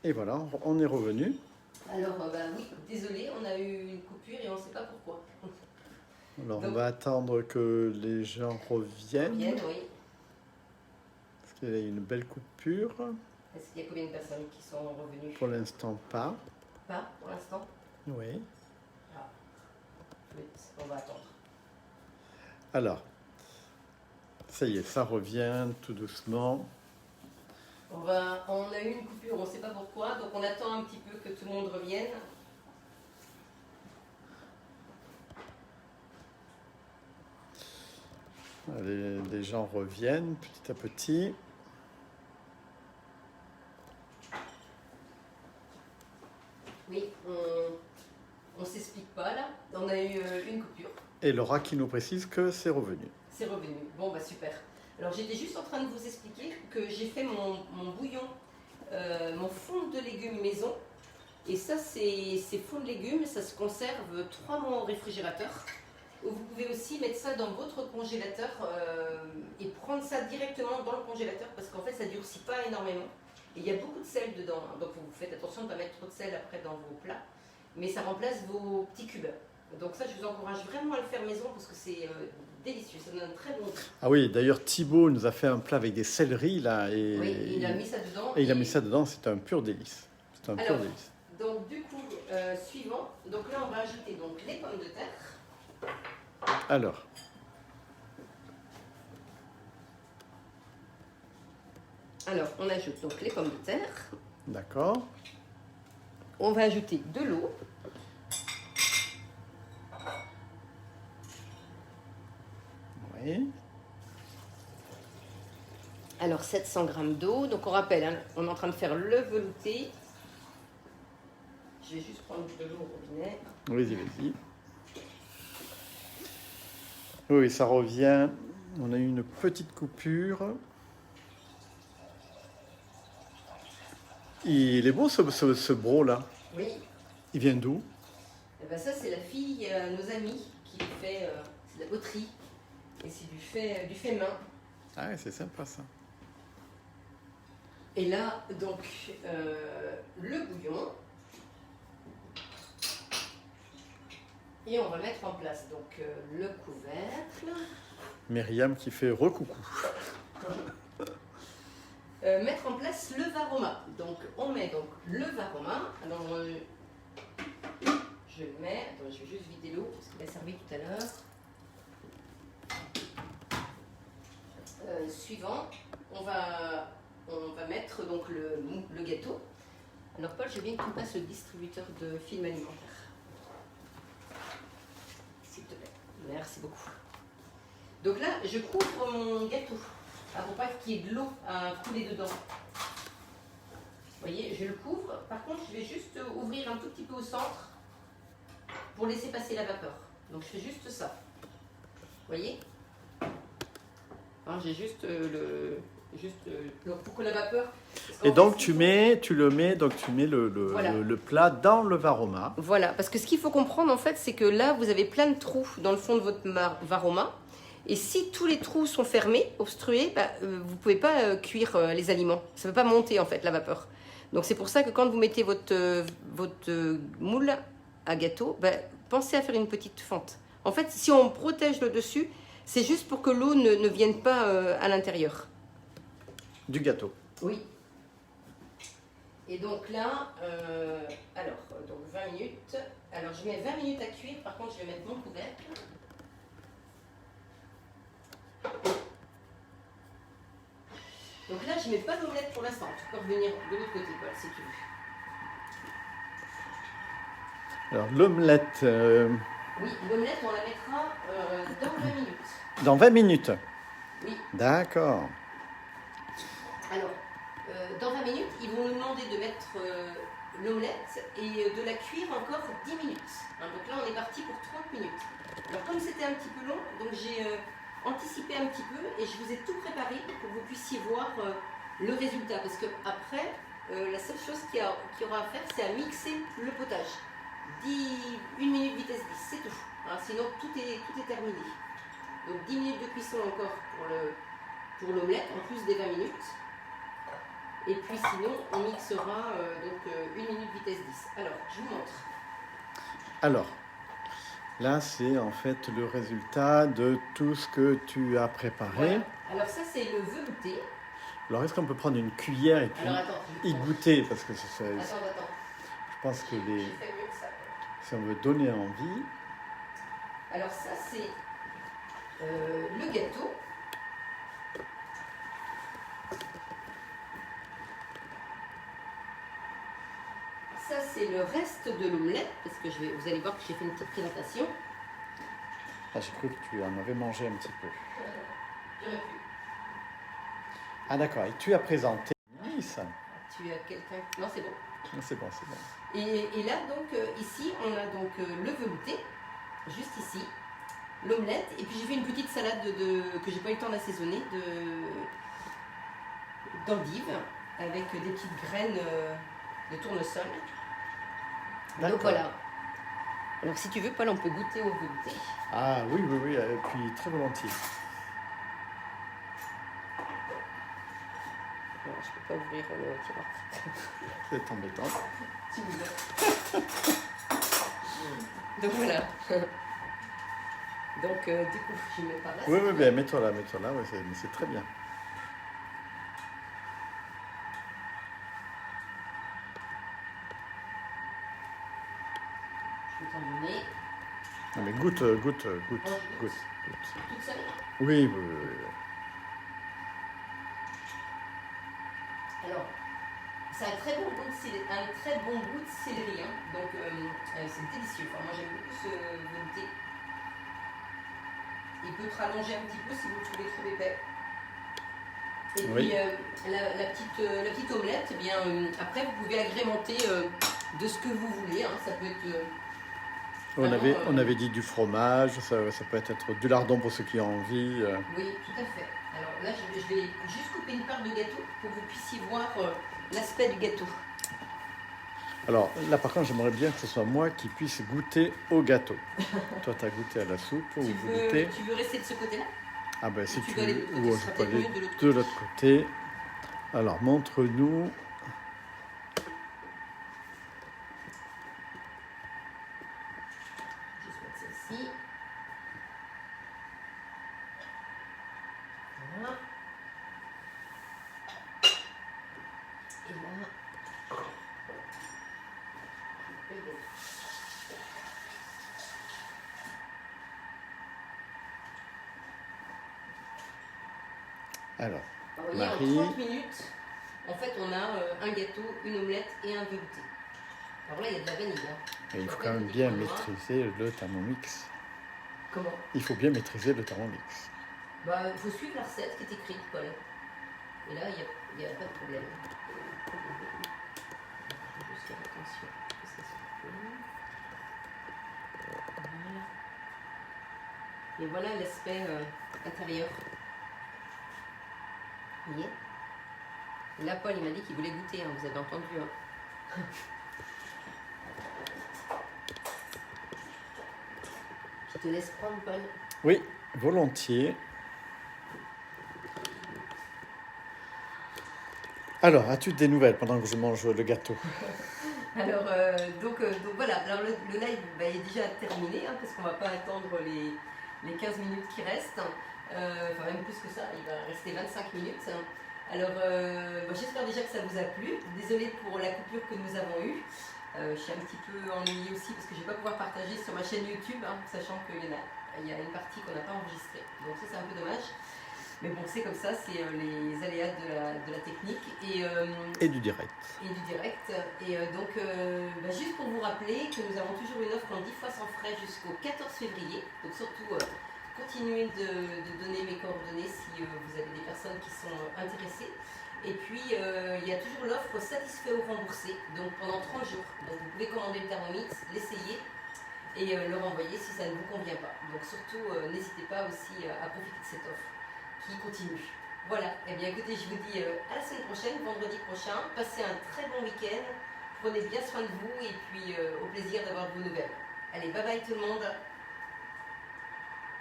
Et voilà, on est revenu. Alors, bah oui, désolé, on a eu une coupure et on ne sait pas pourquoi. Alors, Donc, on va attendre que les gens reviennent. oui. Parce qu'il y a une belle coupure. Est-ce qu'il y a combien de personnes qui sont revenues? Pour l'instant, pas. Pas pour l'instant. Oui. Ah, oui, on va attendre. Alors, ça y est, ça revient tout doucement. On a eu une coupure, on ne sait pas pourquoi, donc on attend un petit peu que tout le monde revienne. Les gens reviennent petit à petit. Oui, on ne s'explique pas là. On a eu une coupure. Et Laura qui nous précise que c'est revenu. C'est revenu. Bon, bah super. Alors j'étais juste en train de vous expliquer que j'ai fait mon bouillon, mon fond de légumes maison. Et ça, ces fonds de légumes, ça se conserve 3 mois au réfrigérateur. Vous pouvez aussi mettre ça dans votre congélateur et prendre ça directement dans le congélateur parce qu'en fait, ça ne durcit pas énormément. Et il y a beaucoup de sel dedans, hein, donc vous faites attention de ne pas mettre trop de sel après dans vos plats. Mais ça remplace vos petits cubes. Donc ça, je vous encourage vraiment à le faire maison parce que c'est délicieux, ça donne un très bon goût. Ah oui, d'ailleurs Thibaut nous a fait un plat avec des céleris là. Et oui, il a mis ça dedans. Et il a mis ça dedans, c'est un pur délice. C'est un pur délice. Donc du coup, suivant, donc là on va ajouter donc les pommes de terre. Alors, on ajoute donc les pommes de terre. D'accord. On va ajouter de l'eau. Oui. Alors, 700 g d'eau. Donc, on rappelle, hein, on est en train de faire le velouté. Je vais juste prendre de l'eau au robinet. Vas-y, vas-y. Oui, ça revient. On a eu une petite coupure. Il est beau ce bro là. Oui. Il vient d'où? Eh ben ça, c'est la fille, nos amis, qui fait c'est de la poterie. Et c'est du fait main. Ah ouais, c'est sympa ça. Et là, donc, le bouillon. Et on va mettre en place donc le couvercle. Myriam qui fait recoucou. Mettre en place le varoma. Donc on met donc le varoma. Alors je le mets. Attends, je vais juste vider l'eau parce qu'il a servi tout à l'heure. Suivant, on va mettre donc le gâteau. Alors Paul, je veux bien que tu me passes le distributeur de film alimentaire. S'il te plaît. Merci beaucoup. Donc là, je couvre mon gâteau. Pour pas qu'il y ait de l'eau à couler dedans. Vous voyez, je le couvre. Par contre, je vais juste ouvrir un tout petit peu au centre pour laisser passer la vapeur. Donc je fais juste ça. Vous voyez? J'ai juste pour que la vapeur. Et donc tu mets voilà. le plat dans le varoma. Voilà, parce que ce qu'il faut comprendre en fait, c'est que là vous avez plein de trous dans le fond de votre varoma. Et si tous les trous sont fermés, obstrués, vous ne pouvez pas cuire les aliments. Ça ne peut pas monter en fait la vapeur. Donc c'est pour ça que quand vous mettez votre moule à gâteau, pensez à faire une petite fente. En fait, si on protège le dessus, c'est juste pour que l'eau ne vienne pas à l'intérieur. Du gâteau. Oui. Et donc là, donc 20 minutes. Alors je mets 20 minutes à cuire, par contre je vais mettre mon couvercle. Donc là, je ne mets pas d'omelette pour l'instant. Tu peux revenir de l'autre côté, Paul, si tu veux. Alors l'omelette. Oui, l'omelette, on la mettra dans 20 minutes. Dans 20 minutes. Oui. D'accord. Alors, dans 20 minutes, ils vont nous demander de mettre l'omelette et de la cuire encore 10 minutes. Donc là, on est parti pour 30 minutes. Alors, comme c'était un petit peu long, donc j'ai anticipé un petit peu et je vous ai tout préparé pour que vous puissiez voir le résultat. Parce que après, la seule chose qu'il y aura à faire, c'est à mixer le potage. 1 minute vitesse 10, c'est tout. Alors, sinon, tout est terminé. Donc 10 minutes de cuisson encore pour l'omelette, en plus des 20 minutes. Et puis sinon, on mixera donc 1 minute vitesse 10. Alors, je vous montre. Alors, là, c'est en fait le résultat de tout ce que tu as préparé. Voilà. Alors ça, c'est le velouté. Alors, est-ce qu'on peut prendre une cuillère et puis Alors attends, y goûter? Parce que attends. je pense que J'ai fait mieux que ça. si on veut donner envie... Alors ça, c'est le gâteau. Ça, c'est le reste de l'omelette, parce que vous allez voir que j'ai fait une petite présentation. Ah, j'ai cru que tu en avais mangé un petit peu. J'aurais pu. Ah d'accord, et tu as présenté Nice. Tu as quelqu'un... Non, c'est bon. C'est bon, c'est bon. Et là, donc, ici, on a donc le velouté, juste ici, l'omelette, et puis j'ai fait une petite salade que j'ai pas eu le temps d'assaisonner, d'endive, avec des petites graines de tournesol. Donc voilà. Alors si tu veux, Paul, on peut goûter au velouté. Ah oui, et puis très volontiers. Non, je peux pas ouvrir le tiroir. C'est embêtant. Donc voilà. Donc du coup, je mets par là. Oui, bien, mets-toi là, ouais, c'est très bien. Je vais t'en donner. Non, mais goûte. Toute seule. Oui. Alors, c'est un très bon goût de céleri, hein. Donc c'est délicieux. Enfin, moi j'aime beaucoup ce velouté. Il peut te rallonger un petit peu si vous le trouvez trop épais. Et puis la petite omelette, eh bien, après vous pouvez agrémenter de ce que vous voulez. Hein. Ça peut être. On avait dit du fromage, ça peut être du lardon pour ceux qui ont envie. Oui, tout à fait. Alors là, je vais juste couper une part de gâteau pour que vous puissiez voir l'aspect du gâteau. Alors là, par contre, j'aimerais bien que ce soit moi qui puisse goûter au gâteau. Toi, tu as goûté à la soupe ou vous goûtez? Tu veux rester de ce côté-là? Ah ben si tu veux aller veux, ou je peux aller de l'autre côté. Alors, montre-nous. Juste mettre celle-ci. Voilà. Et là, le gâteau. Alors, Vous voyez, Marie. en 30 minutes, en fait, on a un gâteau, une omelette et un velouté. Alors là, il y a de la vanille. Hein. Et il faut quand même bien maîtriser le Thermomix. Comment? Il faut bien maîtriser le Thermomix. Bah, il faut suivre la recette qui est écrite, Paul. Et là, il n'y a pas de problème. Je vais juste faire attention que ça se coule. Voilà. Et voilà l'aspect intérieur. Vous voyez? Et là, Paul, il m'a dit qu'il voulait goûter, hein, vous avez entendu. Hein. Je te laisse prendre, Paul. Oui, volontiers. Alors, as-tu des nouvelles pendant que je mange le gâteau? Alors, donc voilà, alors le live est déjà terminé, hein, parce qu'on ne va pas attendre les 15 minutes qui restent. Enfin, même plus que ça, il va rester 25 minutes. Alors, j'espère déjà que ça vous a plu. Désolée pour la coupure que nous avons eue. Je suis un petit peu ennuyée aussi parce que je ne vais pas pouvoir partager sur ma chaîne YouTube, hein, sachant qu'il y a une partie qu'on n'a pas enregistrée. Donc ça, c'est un peu dommage. Mais bon, c'est comme ça, c'est les aléas de la technique et du direct. Et donc, juste pour vous rappeler que nous avons toujours une offre en 10 fois sans frais jusqu'au 14 février. Donc surtout, continuez de donner mes coordonnées si vous avez des personnes qui sont intéressées. Et puis, il y a toujours l'offre satisfait ou remboursé, donc pendant 30 jours. Donc vous pouvez commander le Thermomix, l'essayer et le renvoyer si ça ne vous convient pas. Donc surtout, n'hésitez pas aussi à profiter de cette offre qui continue. Voilà, et bien écoutez, je vous dis à la semaine prochaine, vendredi prochain. Passez un très bon week-end, prenez bien soin de vous et puis au plaisir d'avoir de vos nouvelles. Allez, bye bye tout le monde.